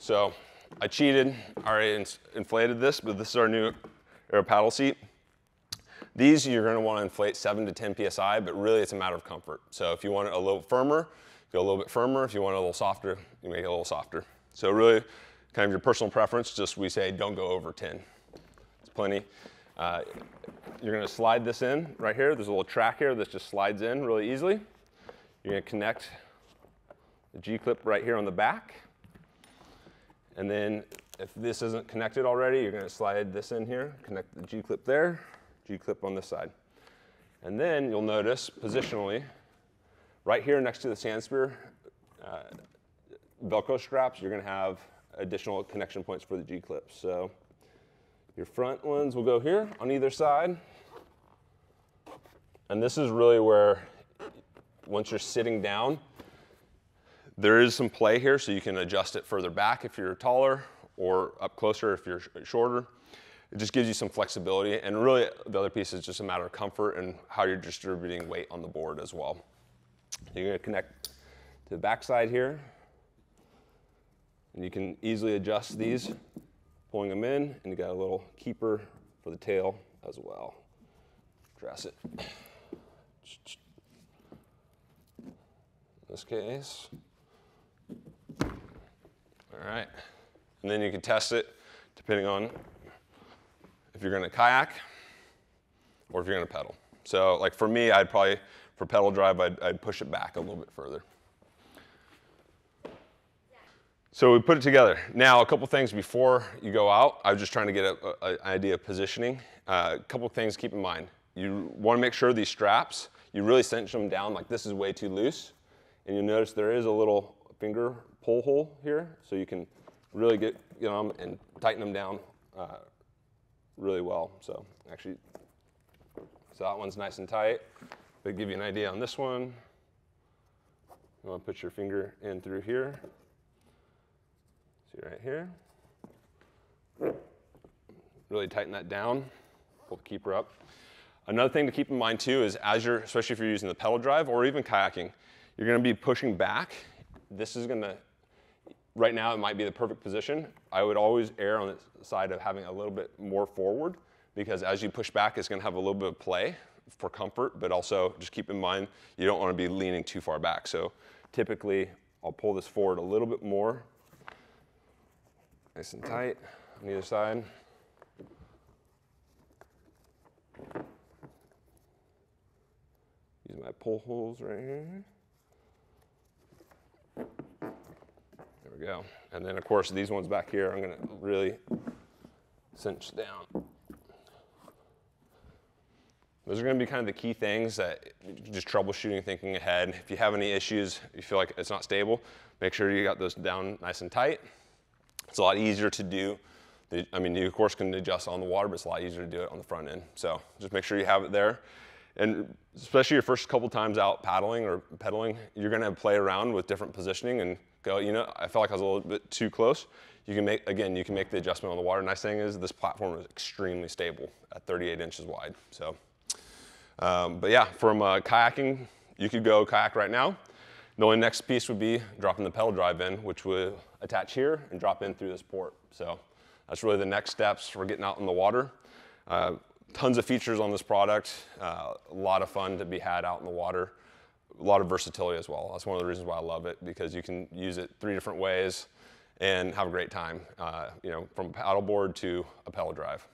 So I cheated, already inflated this, but this is our new Aero Paddle Seat. These you're going to want to inflate 7 to 10 psi, but really it's a matter of comfort. So if you want it a little firmer, go a little bit firmer. If you want it a little softer, you make it a little softer. So really, kind of your personal preference, just we say don't go over 10. It's plenty. You're going to slide this in right here. There's a little track here that just slides in really easily. You're going to connect the G-clip right here on the back. And then if this isn't connected already, you're going to slide this in here, connect the G-clip there, G-clip on this side. And then you'll notice positionally, right here next to the sand spear Velcro straps, you're going to have additional connection points for the G-clips. So your front ones will go here on either side. And this is really where, once you're sitting down, there is some play here, so you can adjust it further back if you're taller, or up closer if you're shorter. It just gives you some flexibility, and really the other piece is just a matter of comfort and how you're distributing weight on the board as well. You're going to connect to the back side here, and you can easily adjust these, pulling them in, and you got a little keeper for the tail as well. Dress it. In this case. All right, and then you can test it depending on if you're going to kayak or if you're going to pedal. So like for me, I'd probably, for pedal drive, I'd push it back a little bit further. So we put it together. Now, a couple things before you go out. I was just trying to get an idea of positioning. A couple things to keep in mind. You want to make sure these straps, you really cinch them down, like this is way too loose. And you'll notice there is a little finger pull hole here, so you can really get them and tighten them down really well. So actually, so that one's nice and tight. But give you an idea on this one, you want to put your finger in through here. See right here. Really tighten that down, pull the keeper up. Another thing to keep in mind too is as you're, especially if you're using the pedal drive or even kayaking, you're going to be pushing back. This is going to, right now it might be the perfect position. I would always err on the side of having a little bit more forward, because as you push back, it's going to have a little bit of play for comfort, but also just keep in mind you don't want to be leaning too far back. So typically I'll pull this forward a little bit more, nice and tight on either side. Use my pull holes right here. There we go. And then of course these ones back here, I'm going to really cinch down. Those are going to be kind of the key things that just troubleshooting, thinking ahead. If you have any issues, you feel like it's not stable, make sure you got those down nice and tight. It's a lot easier to do. I mean, you of course can adjust on the water, but it's a lot easier to do it on the front end. So just make sure you have it there. And especially your first couple times out paddling or pedaling, you're going to play around with different positioning and go, you know, I felt like I was a little bit too close. You can make, again, you can make the adjustment on the water. Nice thing is this platform is extremely stable at 38 inches wide. So, but yeah, from kayaking, you could go kayak right now. The only next piece would be dropping the pedal drive in, which will attach here and drop in through this port. So that's really the next steps for getting out in the water. Tons of features on this product, a lot of fun to be had out in the water, a lot of versatility as well. That's one of the reasons why I love it, because you can use it 3 different ways and have a great time, you know, from a paddleboard to a pedal drive.